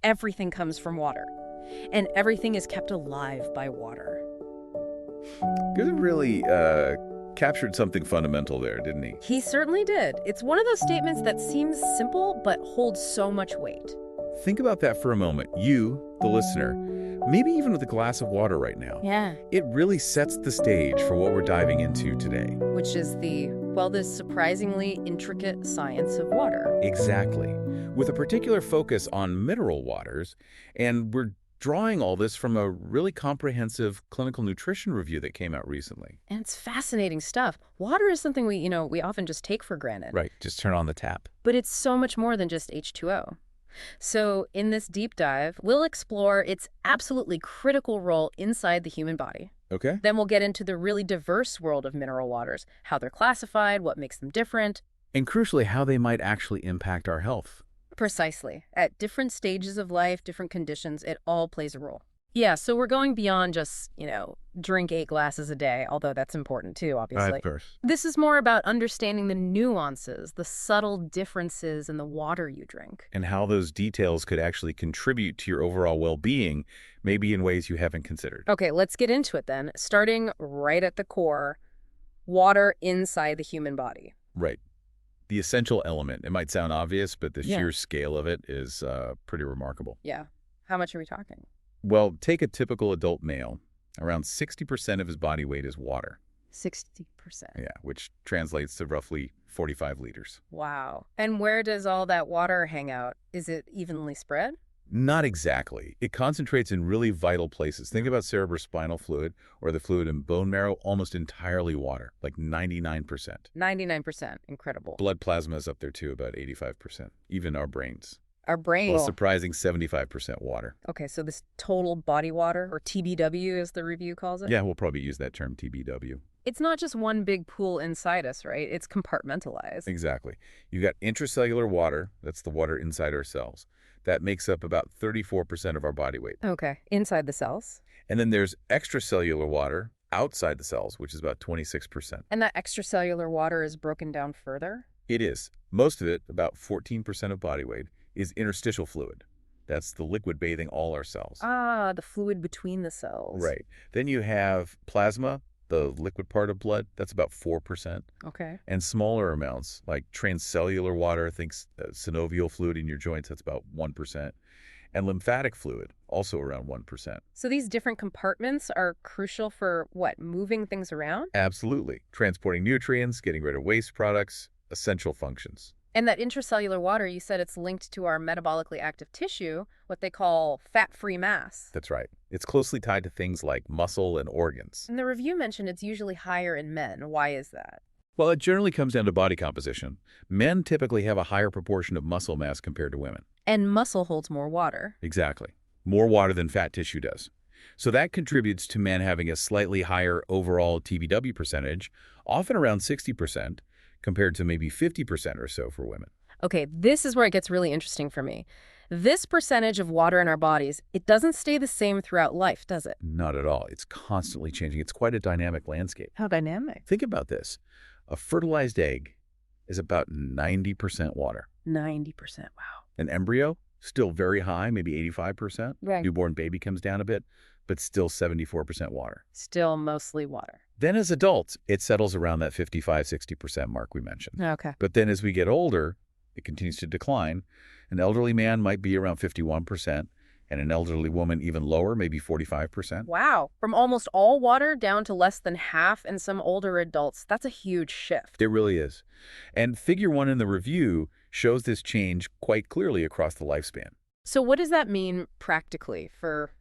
Everything comes from water, and everything is kept alive by water. Good really captured something fundamental there, didn't he? He certainly did. It's one of those statements that seems simple but holds so much weight. Think about that for a moment. You, the listener, maybe even with a glass of water right now. Yeah. It really sets the stage for what we're diving into today. Which is this surprisingly intricate science of water. Exactly. With a particular focus on mineral waters, and we're drawing all this from a really comprehensive clinical nutrition review that came out recently. And it's fascinating stuff. Water is something we often just take for granted. Right, just turn on the tap. But it's so much more than just H2O. So in this deep dive, we'll explore its absolutely critical role inside the human body. Okay. Then we'll get into the really diverse world of mineral waters, how they're classified, what makes them different. And crucially, how they might actually impact our health. Precisely. At different stages of life, different conditions, it all plays a role. Yeah, so we're going beyond just, drink 8 glasses a day, although that's important too, obviously. Of course. This is more about understanding the nuances, the subtle differences in the water you drink. And how those details could actually contribute to your overall well-being, maybe in ways you haven't considered. Okay, let's get into it then. Starting right at the core, water inside the human body. Right. The essential element. It might sound obvious, but the Yeah. sheer scale of it is pretty remarkable. Yeah. How much are we talking? Well, take a typical adult male. Around 60% of his body weight is water. 60%. Yeah, which translates to roughly 45 liters. Wow. And where does all that water hang out? Is it evenly spread? Not exactly. It concentrates in really vital places. Think about cerebrospinal fluid or the fluid in bone marrow, almost entirely water, like 99%. 99%. Incredible. Blood plasma is up there too, about 85%. Even our brains. Our brain. Well, a surprising 75% water. Okay, so this total body water, or TBW as the review calls it? Yeah, we'll probably use that term, TBW. It's not just one big pool inside us, right? It's compartmentalized. Exactly. You got intracellular water, that's the water inside our cells. That makes up about 34% of our body weight. Okay, inside the cells. And then there's extracellular water outside the cells, which is about 26%. And that extracellular water is broken down further? It is. Most of it, about 14% of body weight, is interstitial fluid. That's the liquid bathing all our cells. Ah, the fluid between the cells. Right. Then you have plasma, the liquid part of blood. That's about 4%. Okay. And smaller amounts, like transcellular water, think synovial fluid in your joints, that's about 1%. And lymphatic fluid, also around 1%. So these different compartments are crucial for, what, moving things around? Absolutely. Transporting nutrients, getting rid of waste products, essential functions. And that intracellular water, you said it's linked to our metabolically active tissue, what they call fat-free mass. That's right. It's closely tied to things like muscle and organs. And the review mentioned it's usually higher in men. Why is that? Well, it generally comes down to body composition. Men typically have a higher proportion of muscle mass compared to women. And muscle holds more water. Exactly. More water than fat tissue does. So that contributes to men having a slightly higher overall TBW percentage, often around 60%, compared to maybe 50% or so for women. Okay, this is where it gets really interesting for me. This percentage of water in our bodies, it doesn't stay the same throughout life, does it? Not at all. It's constantly changing. It's quite a dynamic landscape. How dynamic. Think about this. A fertilized egg is about 90% water. 90%, wow. An embryo, still very high, maybe 85%. Right. Newborn baby comes down a bit, but still 74% water. Still mostly water. Then as adults, it settles around that 55-60% mark we mentioned. Okay. But then as we get older, it continues to decline. An elderly man might be around 51%, and an elderly woman even lower, maybe 45%. Wow. From almost all water down to less than half in some older adults. That's a huge shift. It really is. And figure 1 in the review shows this change quite clearly across the lifespan. So what does that mean practically for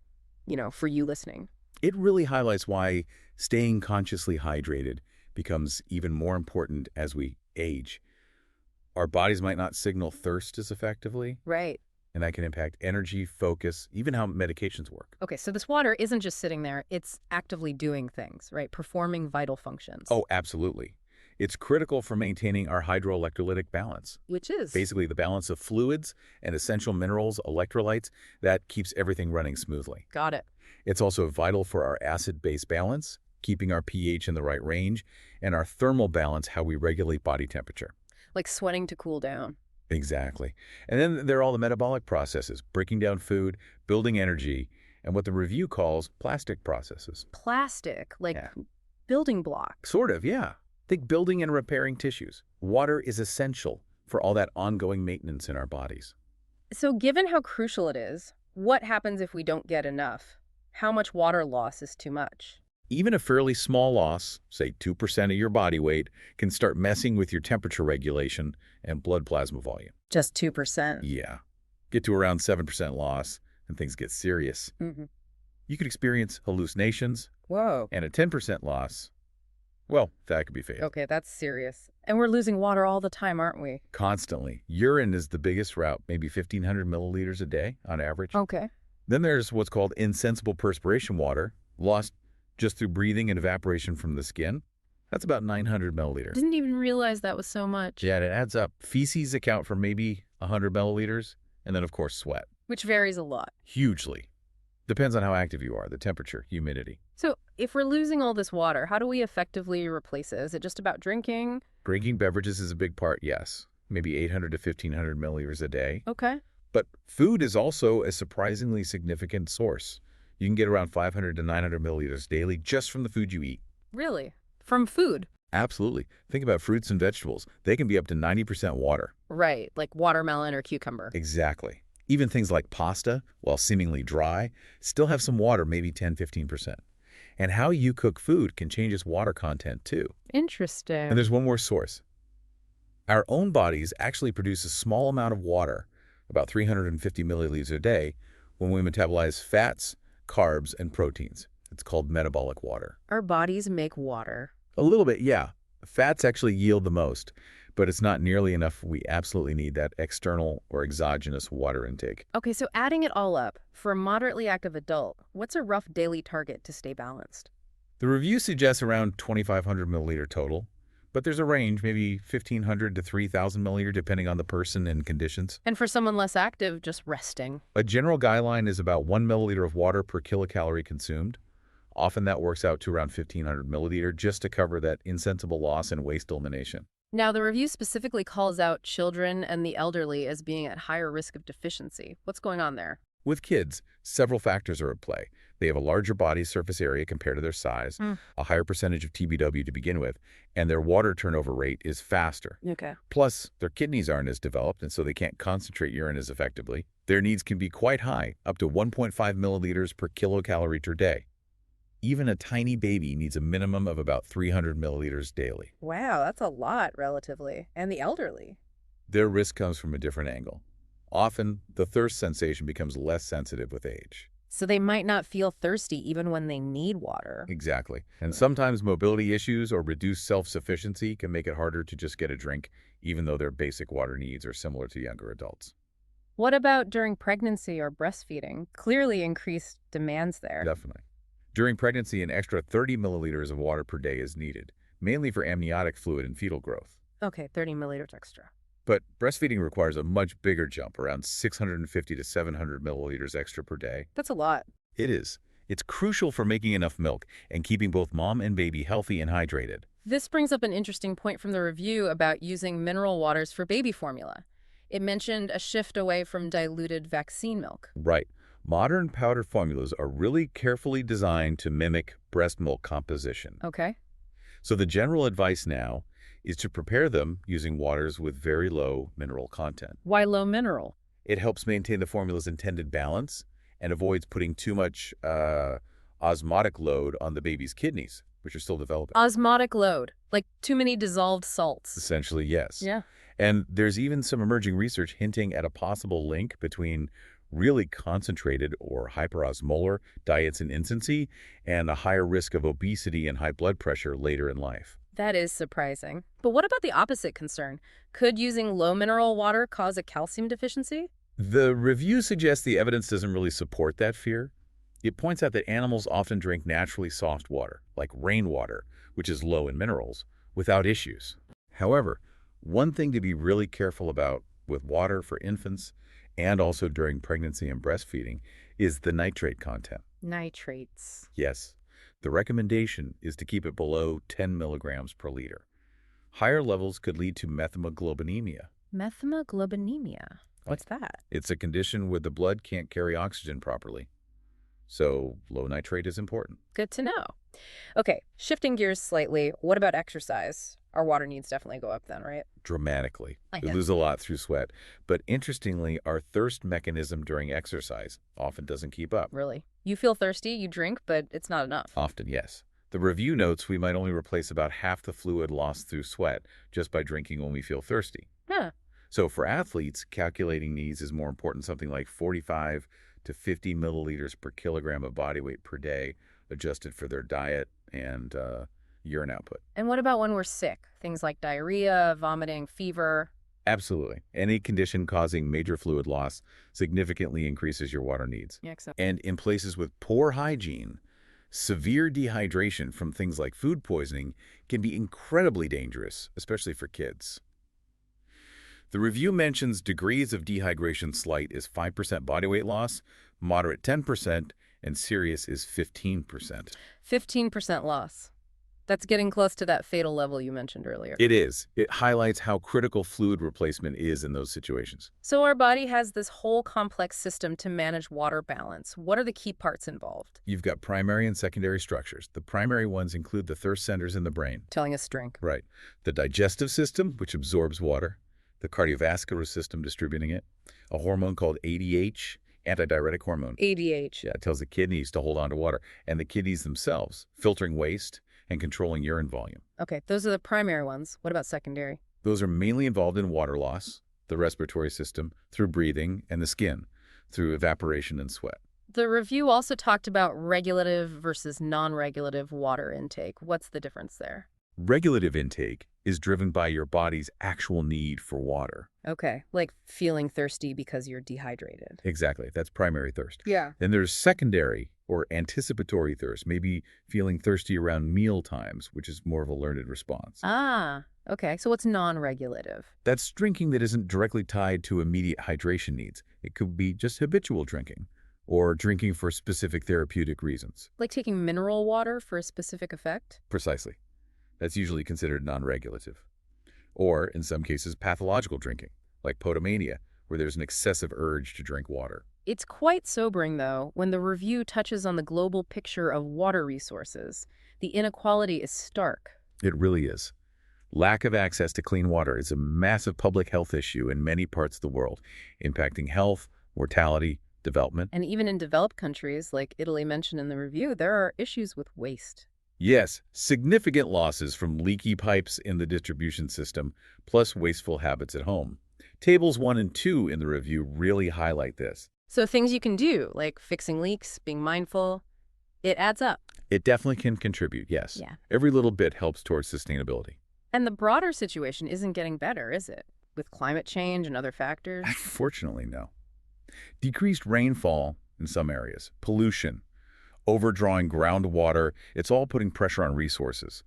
you listening? It really highlights why staying consciously hydrated becomes even more important as we age. Our bodies might not signal thirst as effectively, Right. and that can impact energy, focus, even how medications work. Okay, so this water isn't just sitting there. It's actively doing things, right? Performing vital functions. Oh, absolutely. It's critical for maintaining our hydroelectrolytic balance. Which is? Basically, the balance of fluids and essential minerals, electrolytes, that keeps everything running smoothly. Got it. It's also vital for our acid-base balance, keeping our pH in the right range, and our thermal balance, how we regulate body temperature. Like sweating to cool down. Exactly. And then there are all the metabolic processes, breaking down food, building energy, and what the review calls plastic processes. Plastic, like Yeah. building blocks. Sort of, yeah. Think building and repairing tissues. Water is essential for all that ongoing maintenance in our bodies. So given how crucial it is, what happens if we don't get enough? How much water loss is too much? Even a fairly small loss, say 2% of your body weight, can start messing with your temperature regulation and blood plasma volume. Just 2%. Yeah. Get to around 7% loss, and things get serious. Mm-hmm. You could experience hallucinations, Whoa. and a 10% loss, well, that could be fatal. Okay, that's serious. And we're losing water all the time, aren't we? Constantly. Urine is the biggest route, maybe 1,500 milliliters a day on average. Okay. Then there's what's called insensible perspiration water, lost just through breathing and evaporation from the skin. That's about 900 milliliters. Didn't even realize that was so much. Yeah, it adds up. Feces account for maybe 100 milliliters, and then, of course, sweat. Which varies a lot. Hugely. Depends on how active you are, the temperature, humidity. So if we're losing all this water, how do we effectively replace it? Is it just about drinking? Drinking beverages is a big part, yes. Maybe 800 to 1,500 milliliters a day. Okay. But food is also a surprisingly significant source. You can get around 500 to 900 milliliters daily just from the food you eat. Really? From food? Absolutely. Think about fruits and vegetables. They can be up to 90% water. Right, like watermelon or cucumber. Exactly. Even things like pasta, while seemingly dry, still have some water, maybe 10–15%. And how you cook food can change its water content too. Interesting. And there's one more source. Our own bodies actually produce a small amount of water, about 350 milliliters a day, when we metabolize fats, carbs, and proteins. It's called metabolic water. Our bodies make water. A little bit, yeah. Fats actually yield the most, but it's not nearly enough. We absolutely need that external or exogenous water intake. Okay, so adding it all up, for a moderately active adult, what's a rough daily target to stay balanced? The review suggests around 2,500 milliliter total, but there's a range, maybe 1,500 to 3,000 milliliter, depending on the person and conditions. And for someone less active, just resting. A general guideline is about 1 milliliter of water per kilocalorie consumed. Often that works out to around 1,500 milliliter just to cover that insensible loss and waste elimination. Now, the review specifically calls out children and the elderly as being at higher risk of deficiency. What's going on there? With kids, several factors are at play. They have a larger body surface area compared to their size, a higher percentage of TBW to begin with, and their water turnover rate is faster. Okay. Plus, their kidneys aren't as developed, and so they can't concentrate urine as effectively. Their needs can be quite high, up to 1.5 milliliters per kilocalorie per day. Even a tiny baby needs a minimum of about 300 milliliters daily. Wow, that's a lot, relatively. And the elderly. Their risk comes from a different angle. Often, the thirst sensation becomes less sensitive with age. So they might not feel thirsty even when they need water. Exactly. And sometimes mobility issues or reduced self-sufficiency can make it harder to just get a drink, even though their basic water needs are similar to younger adults. What about during pregnancy or breastfeeding? Clearly increased demands there. Definitely. During pregnancy, an extra 30 milliliters of water per day is needed, mainly for amniotic fluid and fetal growth. Okay, 30 milliliters extra. But breastfeeding requires a much bigger jump, around 650 to 700 milliliters extra per day. That's a lot. It is. It's crucial for making enough milk and keeping both mom and baby healthy and hydrated. This brings up an interesting point from the review about using mineral waters for baby formula. It mentioned a shift away from diluted vaccine milk. Right. Modern powdered formulas are really carefully designed to mimic breast milk composition. Okay. So the general advice now is to prepare them using waters with very low mineral content. Why low mineral? It helps maintain the formula's intended balance and avoids putting too much osmotic load on the baby's kidneys, which are still developing. Osmotic load, like too many dissolved salts. Essentially, yes. Yeah. And there's even some emerging research hinting at a possible link between really concentrated or hyperosmolar diets in infancy and a higher risk of obesity and high blood pressure later in life. That is surprising. But what about the opposite concern? Could using low mineral water cause a calcium deficiency? The review suggests the evidence doesn't really support that fear. It points out that animals often drink naturally soft water, like rainwater, which is low in minerals, without issues. However, one thing to be really careful about with water for infants and also during pregnancy and breastfeeding is the nitrate content. Nitrates. Yes, the recommendation is to keep it below 10 milligrams per liter. Higher levels could lead to methemoglobinemia. Methemoglobinemia. Right. What's that? It's a condition where the blood can't carry oxygen properly. So low nitrate is important. Good to know. Okay, shifting gears slightly, what about exercise? Our water needs definitely go up then, right? Dramatically. I We know. lose a lot through sweat. But interestingly, our thirst mechanism during exercise often doesn't keep up. Really? You feel thirsty, you drink, but it's not enough. Often, yes. The review notes we might only replace about half the fluid lost through sweat just by drinking when we feel thirsty. Huh. So for athletes, calculating needs is more important, something like 45 to 50 milliliters per kilogram of body weight per day, adjusted for their diet and urine output. And what about when we're sick? Things like diarrhea, vomiting, fever. Absolutely. Any condition causing major fluid loss significantly increases your water needs. Yeah, so. And in places with poor hygiene, severe dehydration from things like food poisoning can be incredibly dangerous, especially for kids. The review mentions degrees of dehydration slight is 5% body weight loss, moderate 10%, and serious is 15%. 15% loss. That's getting close to that fatal level you mentioned earlier. It is. It highlights how critical fluid replacement is in those situations. So our body has this whole complex system to manage water balance. What are the key parts involved? You've got primary and secondary structures. The primary ones include the thirst centers in the brain. Telling us to drink. Right. The digestive system, which absorbs water. The cardiovascular system distributing it. A hormone called ADH, antidiuretic hormone. ADH. Yeah, it tells the kidneys to hold on to water. And the kidneys themselves, filtering waste and controlling urine volume. Okay, those are the primary ones. What about secondary? Those are mainly involved in water loss, the respiratory system, through breathing, and the skin, through evaporation and sweat. The review also talked about regulative versus non-regulative water intake. What's the difference there? Regulative intake is driven by your body's actual need for water. Okay, like feeling thirsty because you're dehydrated. Exactly. That's primary thirst. Yeah. Then there's secondary or anticipatory thirst, maybe feeling thirsty around meal times, which is more of a learned response. Ah, okay. So what's non-regulative? That's drinking that isn't directly tied to immediate hydration needs. It could be just habitual drinking or drinking for specific therapeutic reasons. Like taking mineral water for a specific effect? Precisely. That's usually considered non-regulative. Or, in some cases, pathological drinking, like potomania, where there's an excessive urge to drink water. It's quite sobering, though, when the review touches on the global picture of water resources. The inequality is stark. It really is. Lack of access to clean water is a massive public health issue in many parts of the world, impacting health, mortality, development. And even in developed countries, like Italy mentioned in the review, there are issues with waste. Yes, significant losses from leaky pipes in the distribution system, plus wasteful habits at home. Tables 1 and 2 in the review really highlight this. So things you can do, like fixing leaks, being mindful, it adds up. It definitely can contribute, yes. Yeah. Every little bit helps towards sustainability. And the broader situation isn't getting better, is it? With climate change and other factors? Fortunately, no. Decreased rainfall in some areas, pollution, overdrawing groundwater, it's all putting pressure on resources.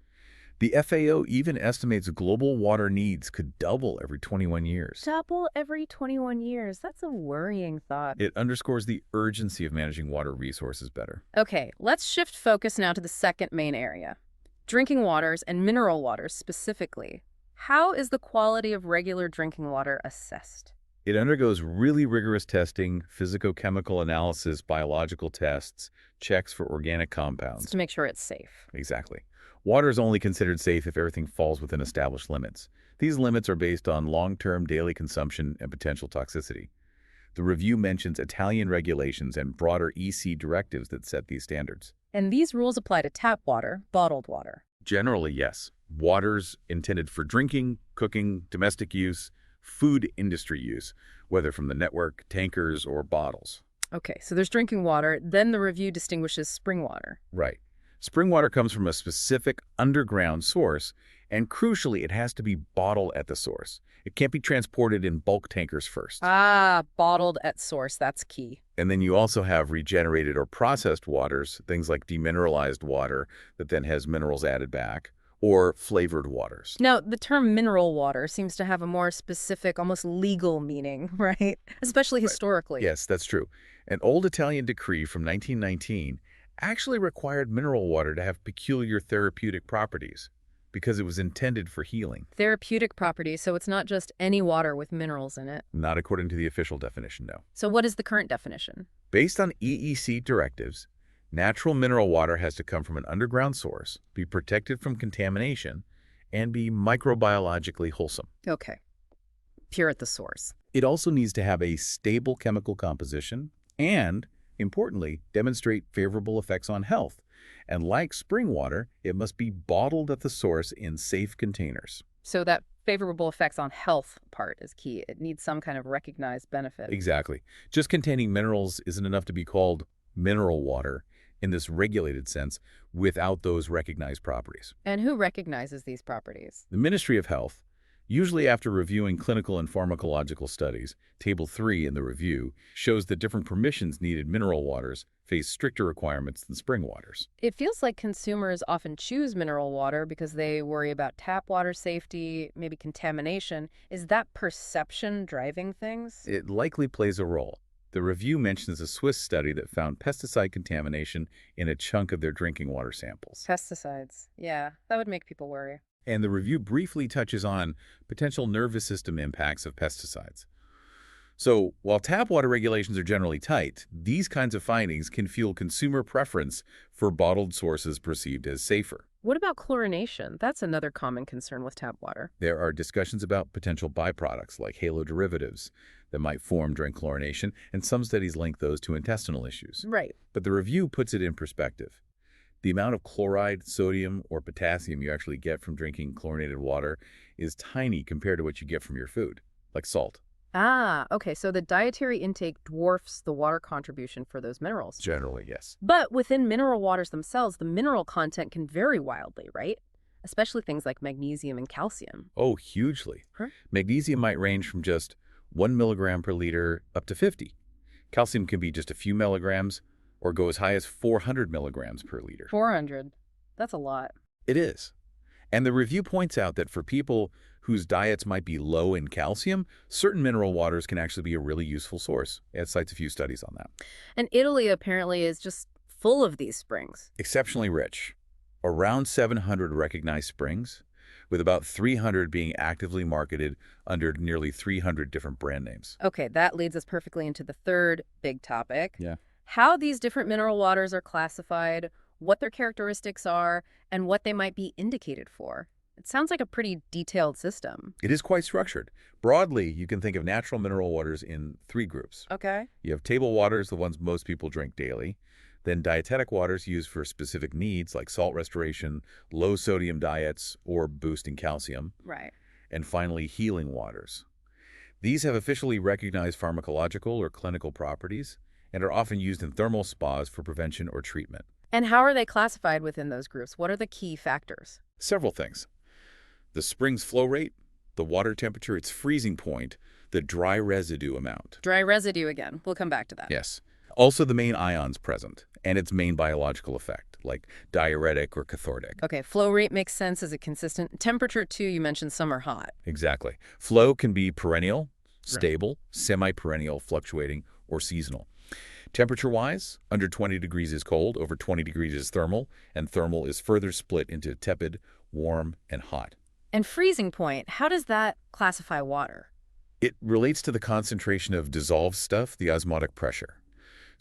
The FAO even estimates global water needs could double every 21 years. Double every 21 years. That's a worrying thought. It underscores the urgency of managing water resources better. Okay, let's shift focus now to the second main area. Drinking waters and mineral waters specifically. How is the quality of regular drinking water assessed? It undergoes really rigorous testing, physicochemical analysis, biological tests, checks for organic compounds. Just to make sure it's safe. Exactly. Water is only considered safe if everything falls within established limits. These limits are based on long-term daily consumption and potential toxicity. The review mentions Italian regulations and broader EC directives that set these standards. And these rules apply to tap water, bottled water. Generally, yes. Waters intended for drinking, cooking, domestic use, food industry use, whether from the network, tankers, or bottles. Okay, so there's drinking water, then the review distinguishes spring water. Right. Spring water comes from a specific underground source, and crucially, it has to be bottled at the source. It can't be transported in bulk tankers first. Ah, bottled at source, that's key. And then you also have regenerated or processed waters, things like demineralized water that then has minerals added back, or flavored waters. Now, the term mineral water seems to have a more specific, almost legal meaning, right? Especially historically. Yes, that's true. An old Italian decree from 1919 actually required mineral water to have peculiar therapeutic properties. because it was intended for healing. Therapeutic properties, so it's not just any water with minerals in it. Not according to the official definition, no. So what is the current definition? Based on EEC directives, natural mineral water has to come from an underground source, be protected from contamination, and be microbiologically wholesome. Okay. Pure at the source. It also needs to have a stable chemical composition and, importantly, demonstrate favorable effects on health. And like spring water, it must be bottled at the source in safe containers. So that favorable effects on health part is key. It needs some kind of recognized benefit. Exactly. Just containing minerals isn't enough to be called mineral water in this regulated sense without those recognized properties. And who recognizes these properties? The Ministry of Health, usually after reviewing clinical and pharmacological studies, Table 3 in the review shows that different permissions needed mineral waters face stricter requirements than spring waters. It feels like consumers often choose mineral water because they worry about tap water safety, maybe contamination. Is that perception driving things? It likely plays a role. The review mentions a Swiss study that found pesticide contamination in a chunk of their drinking water samples. Pesticides. Yeah, that would make people worry. And the review briefly touches on potential nervous system impacts of pesticides. So, while tap water regulations are generally tight, these kinds of findings can fuel consumer preference for bottled sources perceived as safer. What about chlorination? That's another common concern with tap water. There are discussions about potential byproducts like haloderivatives that might form during chlorination, and some studies link those to intestinal issues. Right. But the review puts it in perspective. The amount of chloride, sodium, or potassium you actually get from drinking chlorinated water is tiny compared to what you get from your food, like salt. Ah, okay, so the dietary intake dwarfs the water contribution for those minerals. Generally, yes. But within mineral waters themselves, the mineral content can vary wildly, right? Especially things like magnesium and calcium. Oh, hugely. Huh? Magnesium might range from just 1 milligram per liter up to 50. Calcium can be just a few milligrams or go as high as 400 milligrams per liter. 400. That's a lot. It is. And the review points out that for people whose diets might be low in calcium, certain mineral waters can actually be a really useful source. It cites a few studies on that. And Italy apparently is just full of these springs. Exceptionally rich. Around 700 recognized springs, with about 300 being actively marketed under nearly 300 different brand names. Okay, that leads us perfectly into the third big topic. Yeah. How these different mineral waters are classified, what their characteristics are, and what they might be indicated for. It sounds like a pretty detailed system. It is quite structured. Broadly, you can think of natural mineral waters in 3 groups. Okay. You have table waters, the ones most people drink daily. Then dietetic waters used for specific needs like salt restoration, low sodium diets, or boosting calcium. Right. And finally, healing waters. These have officially recognized pharmacological or clinical properties and are often used in thermal spas for prevention or treatment. And how are they classified within those groups? What are the key factors? Several things. The spring's flow rate, the water temperature, its freezing point, the dry residue amount. Dry residue again. We'll come back to that. Yes. Also the main ions present and its main biological effect, like diuretic or cathartic. Okay, flow rate makes sense as a consistent. Temperature, too, you mentioned some are hot. Exactly. Flow can be perennial, stable, semi-perennial, fluctuating, or seasonal. Temperature-wise, under 20 degrees is cold, over 20 degrees is thermal, and thermal is further split into tepid, warm, and hot. And freezing point, how does that classify water? It relates to the concentration of dissolved stuff, the osmotic pressure.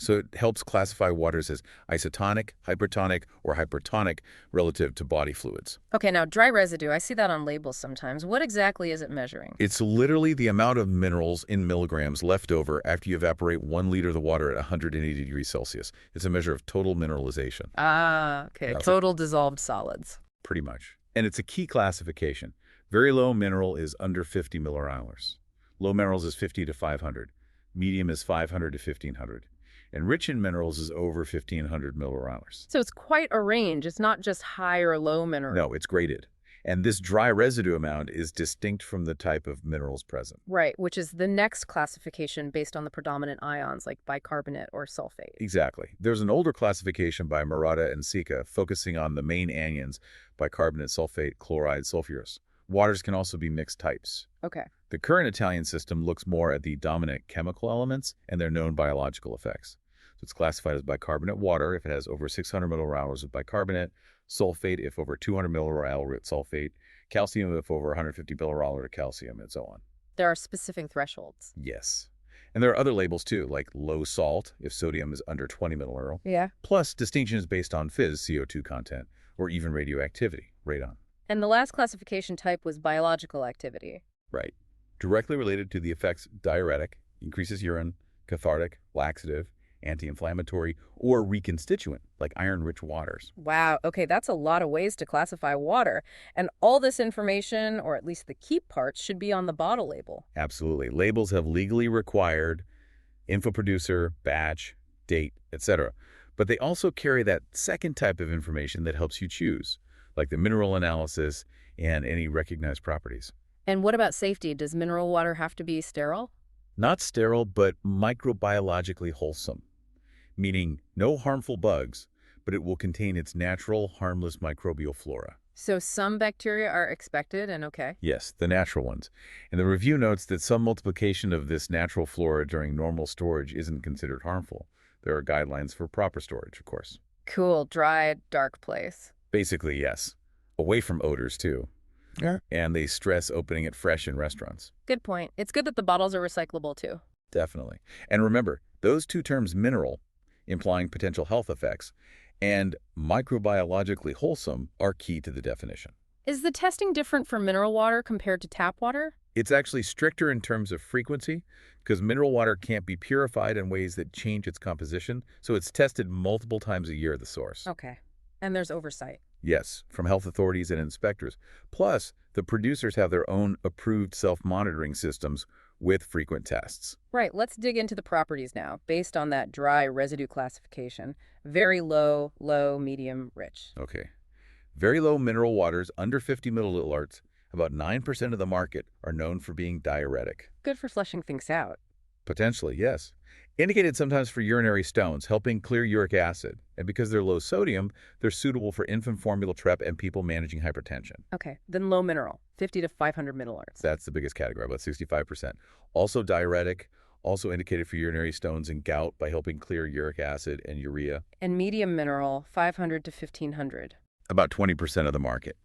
So it helps classify waters as isotonic, hypertonic, or hypertonic relative to body fluids. Okay, now dry residue, I see that on labels sometimes. What exactly is it measuring? It's literally the amount of minerals in milligrams left over after you evaporate 1 liter of the water at 180 degrees Celsius. It's a measure of total mineralization. Ah, okay, total dissolved solids. Pretty much. And it's a key classification. Very low mineral is under 50 millimoles. Low minerals is 50 to 500. Medium is 500 to 1500. And rich in minerals is over 1,500 millimoles. So it's quite a range. It's not just high or low mineral. No, it's graded. And this dry residue amount is distinct from the type of minerals present. Right, which is the next classification based on the predominant ions like bicarbonate or sulfate. Exactly. There's an older classification by Murata and Sika focusing on the main anions, bicarbonate, sulfate, chloride, sulfurous. Waters can also be mixed types. Okay. The current Italian system looks more at the dominant chemical elements and their known biological effects. So it's classified as bicarbonate water if it has over 600 millimoles of bicarbonate, sulfate if over 200 millimoles of sulfate, calcium if over 150 millimoles of calcium, and so on. There are specific thresholds. Yes. And there are other labels too, like low salt if sodium is under 20 millimoles, Yeah. plus distinctions based on fizz, CO2 content, or even radioactivity, radon. And the last classification type was biological activity. Right. Directly related to the effects diuretic, increases urine, cathartic, laxative, anti-inflammatory, or reconstituent, like iron-rich waters. Wow, okay, that's a lot of ways to classify water. And all this information, or at least the key parts, should be on the bottle label. Absolutely. Labels have legally required info producer, batch, date, etc. But they also carry that second type of information that helps you choose, like the mineral analysis and any recognized properties. And what about safety? Does mineral water have to be sterile? Not sterile, but microbiologically wholesome, meaning no harmful bugs, but it will contain its natural, harmless microbial flora. So some bacteria are expected and okay. Yes, the natural ones. And the review notes that some multiplication of this natural flora during normal storage isn't considered harmful. There are guidelines for proper storage, of course. Cool, dry, dark place. Basically, yes. Away from odors, too. Yeah. And they stress opening it fresh in restaurants. Good point. It's good that the bottles are recyclable too. Definitely. And remember, those two terms, mineral, implying potential health effects, and microbiologically wholesome are key to the definition. Is the testing different for mineral water compared to tap water? It's actually stricter in terms of frequency because mineral water can't be purified in ways that change its composition, so it's tested multiple times a year at the source. Okay. And there's oversight. Yes, from health authorities and inspectors. Plus, the producers have their own approved self-monitoring systems with frequent tests. Right, let's dig into the properties now, based on that dry residue classification. Very low, low, medium, rich. Okay. Very low mineral waters under 50 milliliters, about 9% of the market, are known for being diuretic. Good for flushing things out. Potentially, yes. Indicated sometimes for urinary stones, helping clear uric acid. And because they're low sodium, they're suitable for infant formula prep and people managing hypertension. Okay, then low mineral, 50 to 500 milliliters. That's the biggest category, about 65%. Also diuretic, also indicated for urinary stones and gout by helping clear uric acid and urea. And medium mineral, 500 to 1500. About 20% of the market.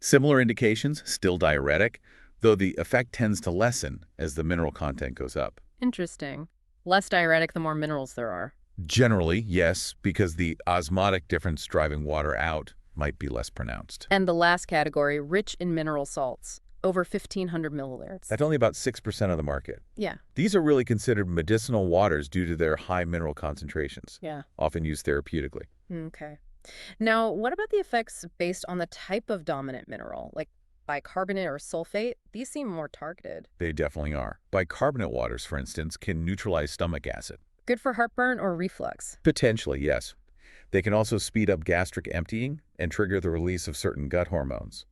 Similar indications, still diuretic, though the effect tends to lessen as the mineral content goes up. Interesting. Less diuretic the more minerals there are. Generally, yes, because the osmotic difference driving water out might be less pronounced. And the last category, rich in mineral salts, over 1500 milliliters. That's only about 6% of the market. Yeah. These are really considered medicinal waters due to their high mineral concentrations, Yeah. often used therapeutically. Okay. Now, what about the effects based on the type of dominant mineral, like bicarbonate or sulfate? These seem more targeted. They definitely are. Bicarbonate waters, for instance, can neutralize stomach acid. Good for heartburn or reflux? Potentially, yes. They can also speed up gastric emptying and trigger the release of certain gut hormones.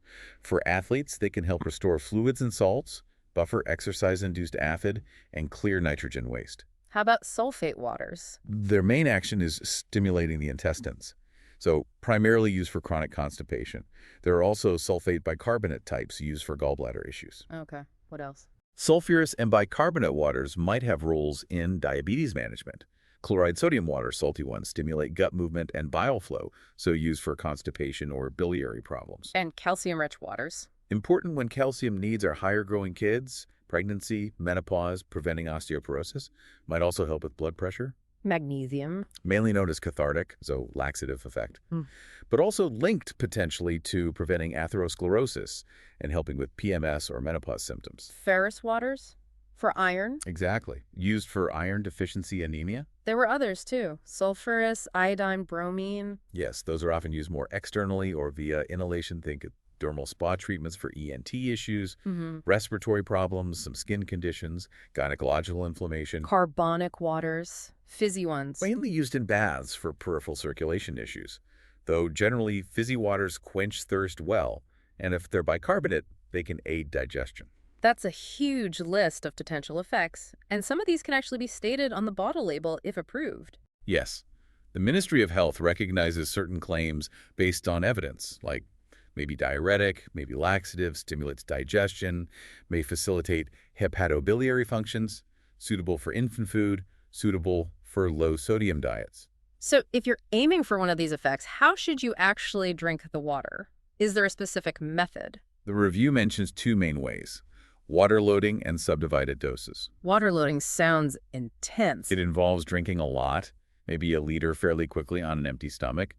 For athletes, they can help restore fluids and salts, buffer exercise-induced aphid, and clear nitrogen waste. How about sulfate waters? Their main action is stimulating the intestines, so primarily used for chronic constipation. There are also sulfate bicarbonate types used for gallbladder issues. Okay. What else? Sulfurous and bicarbonate waters might have roles in diabetes management. Chloride sodium water, salty ones, stimulate gut movement and bile flow, so used for constipation or biliary problems. And calcium-rich waters? Important when calcium needs are higher growing kids, pregnancy, menopause, preventing osteoporosis. Might also help with blood pressure. Magnesium? Mainly known as cathartic, so laxative effect. Mm. But also linked potentially to preventing atherosclerosis and helping with PMS or menopause symptoms. Ferrous waters? For iron? Exactly. Used for iron deficiency anemia? There were others, too. Sulfurous, iodine, bromine. Yes, those are often used more externally or via inhalation. Think of dermal spa treatments for ENT issues, respiratory problems, some skin conditions, gynecological inflammation. Carbonic waters. Fizzy ones. Mainly used in baths for peripheral circulation issues, though generally fizzy waters quench thirst well, and if they're bicarbonate, they can aid digestion. That's a huge list of potential effects, and some of these can actually be stated on the bottle label if approved. Yes, the Ministry of Health recognizes certain claims based on evidence, like maybe diuretic, maybe laxative, stimulates digestion, may facilitate hepatobiliary functions, suitable for infant food, suitable prefer low-sodium diets. So if you're aiming for one of these effects, how should you actually drink the water? Is there a specific method? The review mentions two main ways: water loading and subdivided doses. Water loading sounds intense. It involves drinking a lot, maybe a liter fairly quickly on an empty stomach,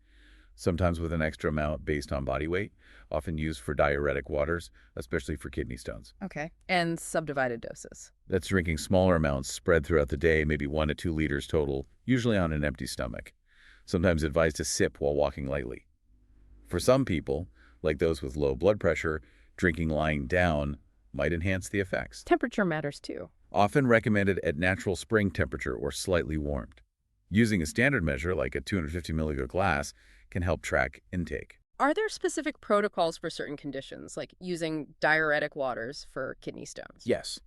sometimes with an extra amount based on body weight, often used for diuretic waters, especially for kidney stones. Okay. And subdivided doses. That's drinking smaller amounts spread throughout the day, maybe 1 to 2 liters total, usually on an empty stomach. Sometimes advised to sip while walking lightly. For some people, like those with low blood pressure, drinking lying down might enhance the effects. Temperature matters too. Often recommended at natural spring temperature or slightly warmed. Using a standard measure like a 250 milliliter glass can help track intake. Are there specific protocols for certain conditions, like using diuretic waters for kidney stones? Yes.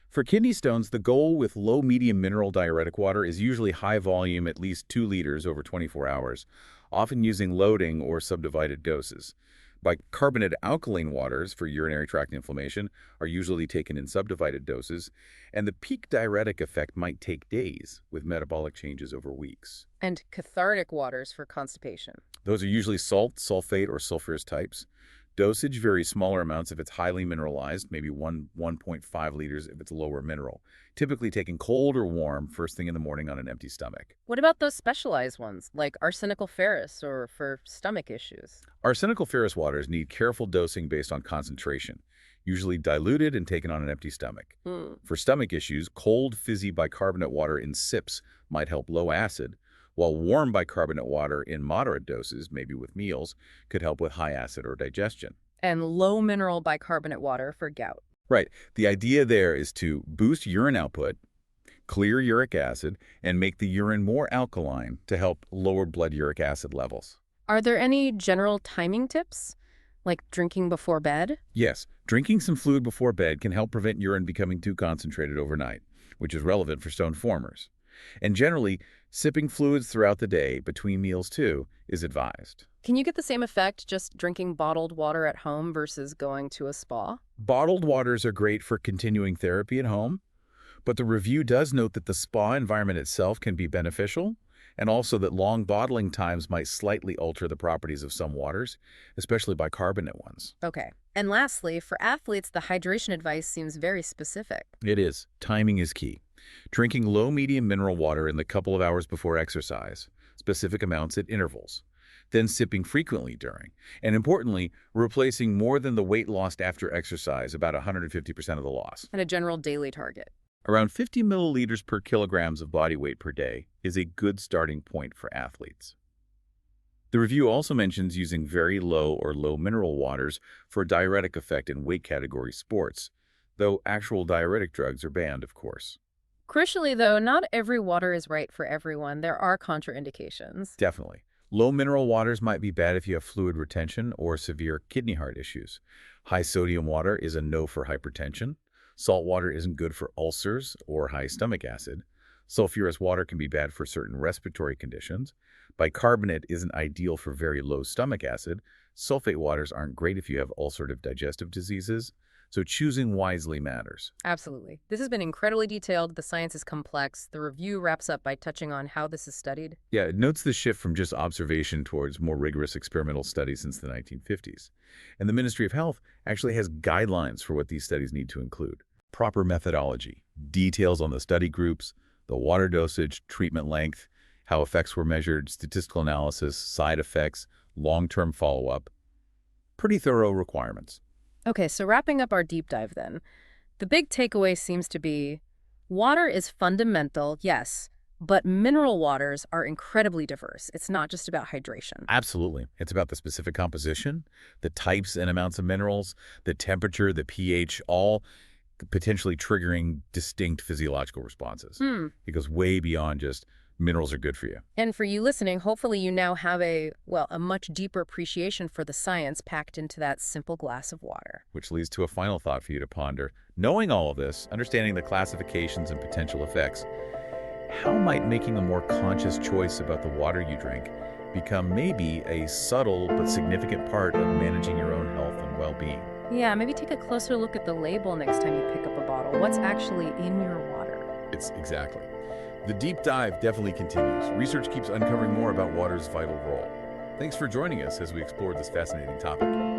For kidney stones, the goal with low-medium mineral diuretic water is usually high volume, at least 2 liters over 24 hours, often using loading or subdivided doses. Bicarbonate alkaline waters for urinary tract inflammation are usually taken in subdivided doses, and the peak diuretic effect might take days, with metabolic changes over weeks. And cathartic waters for constipation. Those are usually salt, sulfate, or sulfurous types. Dosage varies smaller amounts if it's highly mineralized, maybe 1.5 liters if it's lower mineral, typically taken cold or warm first thing in the morning on an empty stomach. What about those specialized ones, like arsenical ferrous or for stomach issues? Arsenical ferrous waters need careful dosing based on concentration, usually diluted and taken on an empty stomach. For stomach issues, cold, fizzy bicarbonate water in sips might help low acid, while warm bicarbonate water in moderate doses, maybe with meals, could help with high acid or digestion. And low mineral bicarbonate water for gout. Right. The idea there is to boost urine output, clear uric acid, and make the urine more alkaline to help lower blood uric acid levels. Are there any general timing tips, like drinking before bed? Yes, drinking some fluid before bed can help prevent urine becoming too concentrated overnight, which is relevant for stone formers. And generally, sipping fluids throughout the day, between meals too, is advised. Can you get the same effect just drinking bottled water at home versus going to a spa? Bottled waters are great for continuing therapy at home, but the review does note that the spa environment itself can be beneficial, and also that long bottling times might slightly alter the properties of some waters, especially bicarbonate ones. Okay. And lastly, for athletes, the hydration advice seems very specific. It is. Timing is key. Drinking low-medium mineral water in the couple of hours before exercise, specific amounts at intervals, then sipping frequently during, and importantly, replacing more than the weight lost after exercise, about 150% of the loss. And a general daily target. Around 50 milliliters per kilograms of body weight per day is a good starting point for athletes. The review also mentions using very low or low mineral waters for a diuretic effect in weight category sports, though actual diuretic drugs are banned, of course. Crucially, though, not every water is right for everyone. There are contraindications. Definitely. Low mineral waters might be bad if you have fluid retention or severe kidney heart issues. High sodium water is a no for hypertension. Salt water isn't good for ulcers or high stomach acid. Sulfurous water can be bad for certain respiratory conditions. Bicarbonate isn't ideal for very low stomach acid. Sulfate waters aren't great if you have ulcerative digestive diseases. So choosing wisely matters. Absolutely. This has been incredibly detailed. The science is complex. The review wraps up by touching on how this is studied. Yeah, it notes the shift from just observation towards more rigorous experimental studies since the 1950s. And the Ministry of Health actually has guidelines for what these studies need to include. Proper methodology, details on the study groups, the water dosage, treatment length, how effects were measured, statistical analysis, side effects, long-term follow-up. Pretty thorough requirements. Okay, so wrapping up our deep dive then, the big takeaway seems to be water is fundamental, yes, but mineral waters are incredibly diverse. It's not just about hydration. Absolutely. It's about the specific composition, the types and amounts of minerals, the temperature, the pH, all potentially triggering distinct physiological responses. It goes way beyond just minerals are good for you. And for you listening, hopefully you now have a much deeper appreciation for the science packed into that simple glass of water. Which leads to a final thought for you to ponder. Knowing all of this, understanding the classifications and potential effects, how might making a more conscious choice about the water you drink become maybe a subtle but significant part of managing your own health and well-being? Yeah, maybe take a closer look at the label next time you pick up a bottle. What's actually in your water? It's exactly. The deep dive definitely continues. Research keeps uncovering more about water's vital role. Thanks for joining us as we explored this fascinating topic.